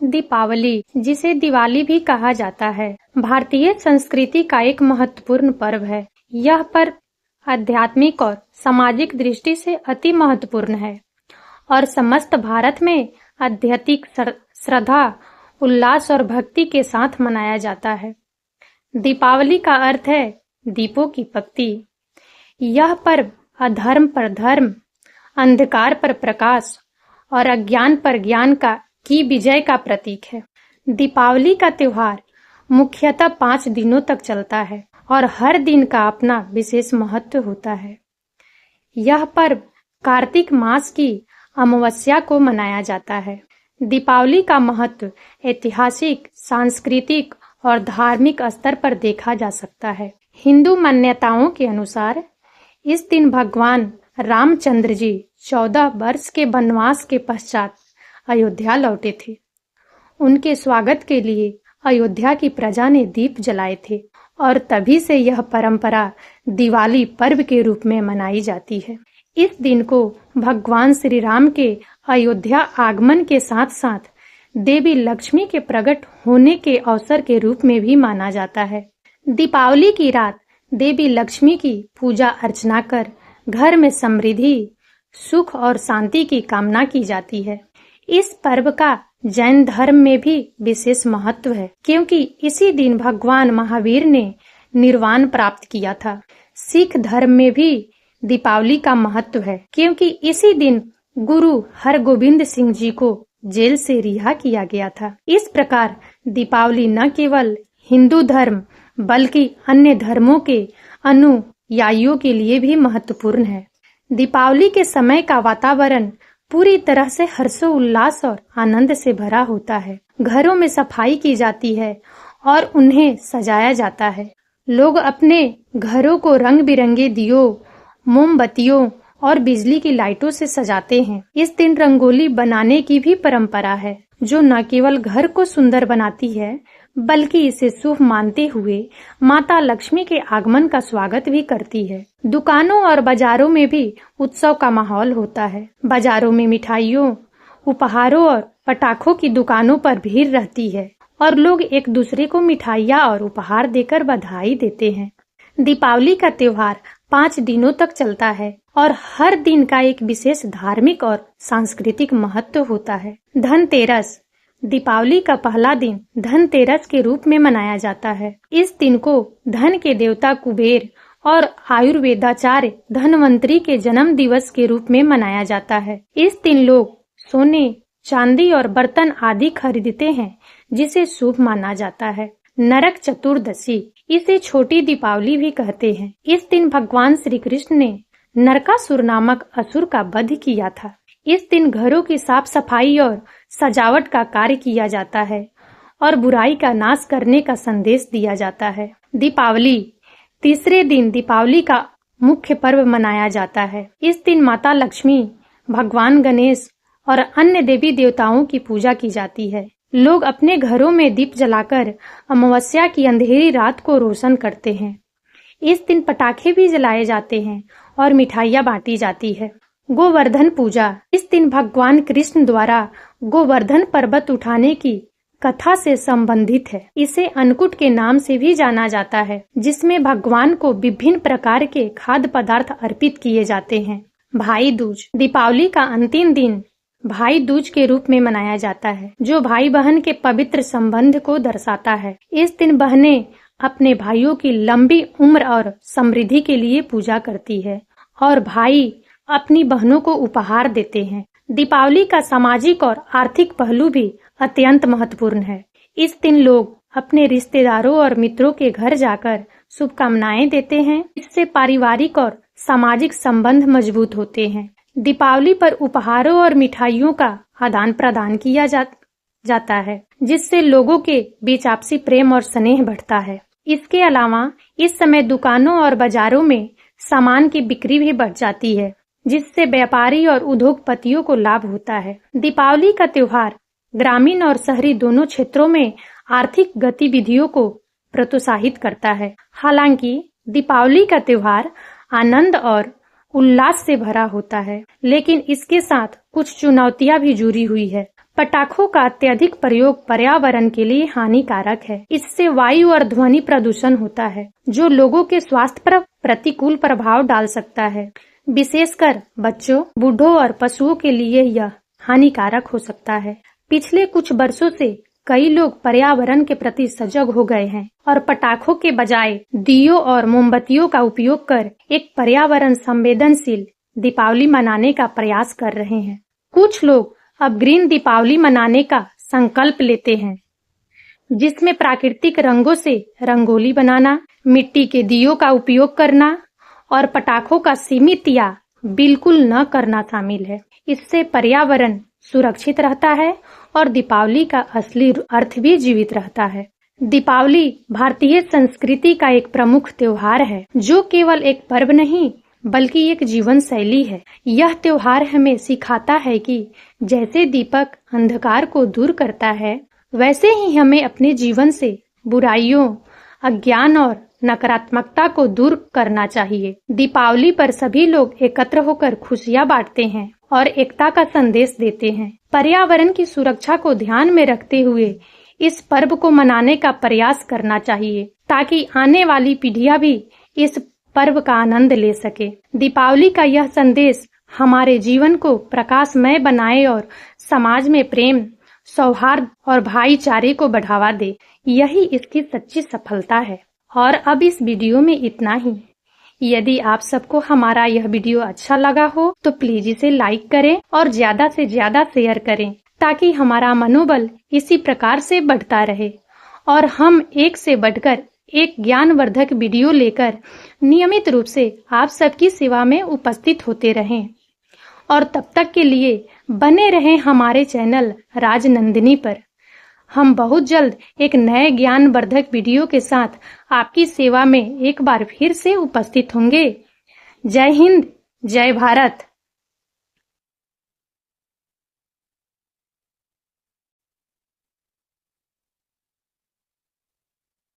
दीपावली, जिसे दिवाली भी कहा जाता है, भारतीय संस्कृति का एक महत्वपूर्ण पर्व है। यह पर्व आध्यात्मिक और सामाजिक दृष्टि से अति महत्वपूर्ण है और समस्त भारत में आध्यात्मिक श्रद्धा, उल्लास और भक्ति के साथ मनाया जाता है। दीपावली का अर्थ है दीपों की पंक्ति। यह पर्व अधर्म पर धर्म, अंधकार पर प्रकाश और अज्ञान पर ज्ञान की विजय का प्रतीक है। दीपावली का त्योहार मुख्यतः 5 दिनों तक चलता है और हर दिन का अपना विशेष महत्व होता है। यह पर्व कार्तिक मास की अमावस्या को मनाया जाता है। दीपावली का महत्व ऐतिहासिक, सांस्कृतिक और धार्मिक स्तर पर देखा जा सकता है। हिंदू मान्यताओं के अनुसार इस दिन भगवान रामचंद्र जी 14 वर्ष के वनवास के पश्चात अयोध्या लौटे थे। उनके स्वागत के लिए अयोध्या की प्रजा ने दीप जलाए थे और तभी से यह परंपरा दिवाली पर्व के रूप में मनाई जाती है। इस दिन को भगवान श्री राम के अयोध्या आगमन के साथ साथ देवी लक्ष्मी के प्रकट होने के अवसर के रूप में भी माना जाता है। दीपावली की रात देवी लक्ष्मी की पूजा अर्चना कर घर में समृद्धि, सुख और शांति की कामना की जाती है। इस पर्व का जैन धर्म में भी विशेष महत्व है, क्योंकि इसी दिन भगवान महावीर ने निर्वाण प्राप्त किया था। सिख धर्म में भी दीपावली का महत्व है, क्योंकि इसी दिन गुरु हरगोविंद सिंह जी को जेल से रिहा किया गया था। इस प्रकार दीपावली न केवल हिंदू धर्म बल्कि अन्य धर्मों के अनुयायियों के लिए भी महत्वपूर्ण है। दीपावली के समय का वातावरण पूरी तरह से हर्षोल्लास और आनंद से भरा होता है। घरों में सफाई की जाती है और उन्हें सजाया जाता है। लोग अपने घरों को रंग बिरंगे दियों, मोमबत्तियों और बिजली की लाइटों से सजाते हैं। इस दिन रंगोली बनाने की भी परंपरा है, जो न केवल घर को सुंदर बनाती है बल्कि इसे शुभ मानते हुए माता लक्ष्मी के आगमन का स्वागत भी करती है। दुकानों और बाजारों में भी उत्सव का माहौल होता है। बाजारों में मिठाइयों, उपहारों और पटाखों की दुकानों पर भीड़ रहती है और लोग एक दूसरे को मिठाइयाँ और उपहार देकर बधाई देते हैं। दीपावली का त्योहार 5 दिनों तक चलता है और हर दिन का एक विशेष धार्मिक और सांस्कृतिक महत्व होता है। धनतेरस, दीपावली का पहला दिन धनतेरस के रूप में मनाया जाता है। इस दिन को धन के देवता कुबेर और आयुर्वेदाचार्य धनवंतरी के जन्म दिवस के रूप में मनाया जाता है। इस दिन लोग सोने, चांदी और बर्तन आदि खरीदते हैं, जिसे शुभ माना जाता है। नरक चतुर्दशी, इसे छोटी दीपावली भी कहते हैं। इस दिन भगवान श्री कृष्ण ने नरकासुर नामक असुर का वध किया था। इस दिन घरों की साफ सफाई और सजावट का कार्य किया जाता है और बुराई का नाश करने का संदेश दिया जाता है। दीपावली, तीसरे दिन दीपावली का मुख्य पर्व मनाया जाता है। इस दिन माता लक्ष्मी, भगवान गणेश और अन्य देवी देवताओं की पूजा की जाती है। लोग अपने घरों में दीप जलाकर अमावस्या की अंधेरी रात को रोशन करते हैं। इस दिन पटाखे भी जलाए जाते हैं और मिठाइयाँ बांटी जाती है। गोवर्धन पूजा, इस दिन भगवान कृष्ण द्वारा गोवर्धन पर्वत उठाने की कथा से संबंधित है। इसे अन्नकूट के नाम से भी जाना जाता है, जिसमें भगवान को विभिन्न प्रकार के खाद्य पदार्थ अर्पित किए जाते हैं। भाई दूज, दीपावली का अंतिम दिन भाई दूज के रूप में मनाया जाता है, जो भाई बहन के पवित्र संबंध को दर्शाता है। इस दिन बहनें अपने भाइयों की लंबी उम्र और समृद्धि के लिए पूजा करती है और भाई अपनी बहनों को उपहार देते हैं। दीपावली का सामाजिक और आर्थिक पहलू भी अत्यंत महत्वपूर्ण है। इस दिन लोग अपने रिश्तेदारों और मित्रों के घर जाकर शुभकामनाएं देते हैं। इससे पारिवारिक और सामाजिक संबंध मजबूत होते हैं। दीपावली पर उपहारों और मिठाइयों का आदान प्रदान किया जाता है, जिससे लोगों के बीच आपसी प्रेम और स्नेह बढ़ता है। इसके अलावा इस समय दुकानों और बाजारों में सामान की बिक्री भी बढ़ जाती है, जिससे व्यापारी और उद्योगपतियों को लाभ होता है। दीपावली का त्योहार ग्रामीण और शहरी दोनों क्षेत्रों में आर्थिक गतिविधियों को प्रोत्साहित करता है। हालांकि दीपावली का त्योहार आनंद और उल्लास से भरा होता है, लेकिन इसके साथ कुछ चुनौतियां भी जुड़ी हुई है। पटाखों का अत्यधिक प्रयोग पर्यावरण के लिए हानिकारक है। इससे वायु और ध्वनि प्रदूषण होता है, जो लोगों के स्वास्थ्य पर प्रतिकूल प्रभाव डाल सकता है। विशेषकर बच्चों, बूढ़ों और पशुओं के लिए यह हानिकारक हो सकता है। पिछले कुछ वर्षों से कई लोग पर्यावरण के प्रति सजग हो गए हैं और पटाखों के बजाय दियों और मोमबत्तियों का उपयोग कर एक पर्यावरण संवेदनशील दीपावली मनाने का प्रयास कर रहे हैं। कुछ लोग अब ग्रीन दीपावली मनाने का संकल्प लेते हैं, जिसमें प्राकृतिक रंगों से रंगोली बनाना, मिट्टी के दियों का उपयोग करना और पटाखों का सीमित या बिल्कुल न करना शामिल है। इससे पर्यावरण सुरक्षित रहता है और दीपावली का असली अर्थ भी जीवित रहता है। दीपावली भारतीय संस्कृति का एक प्रमुख त्योहार है, जो केवल एक पर्व नहीं बल्कि एक जीवन शैली है। यह त्योहार हमें सिखाता है कि जैसे दीपक अंधकार को दूर करता है, वैसे ही हमें अपने जीवन से बुराइयों, अज्ञान और नकारात्मकता को दूर करना चाहिए। दीपावली पर सभी लोग एकत्र होकर खुशियां बांटते हैं और एकता का संदेश देते हैं। पर्यावरण की सुरक्षा को ध्यान में रखते हुए इस पर्व को मनाने का प्रयास करना चाहिए, ताकि आने वाली पीढ़ियां भी इस पर्व का आनंद ले सके। दीपावली का यह संदेश हमारे जीवन को प्रकाशमय बनाए और समाज में प्रेम, सौहार्द और भाईचारे को बढ़ावा दे। यही इसकी सच्ची सफलता है। और अब इस वीडियो में इतना ही। यदि आप सबको हमारा यह वीडियो अच्छा लगा हो तो प्लीज इसे लाइक करें और ज्यादा से ज्यादा शेयर करें, ताकि हमारा मनोबल इसी प्रकार से बढ़ता रहे और हम एक से बढ़कर एक ज्ञानवर्धक वीडियो लेकर नियमित रूप से आप सबकी सेवा में उपस्थित होते रहें। और तब तक के लिए बने रहें हमारे चैनल राजनंदिनी पर। हम बहुत जल्द एक नए ज्ञानवर्धक वीडियो के साथ आपकी सेवा में एक बार फिर से उपस्थित होंगे। जय हिंद, जय भारत।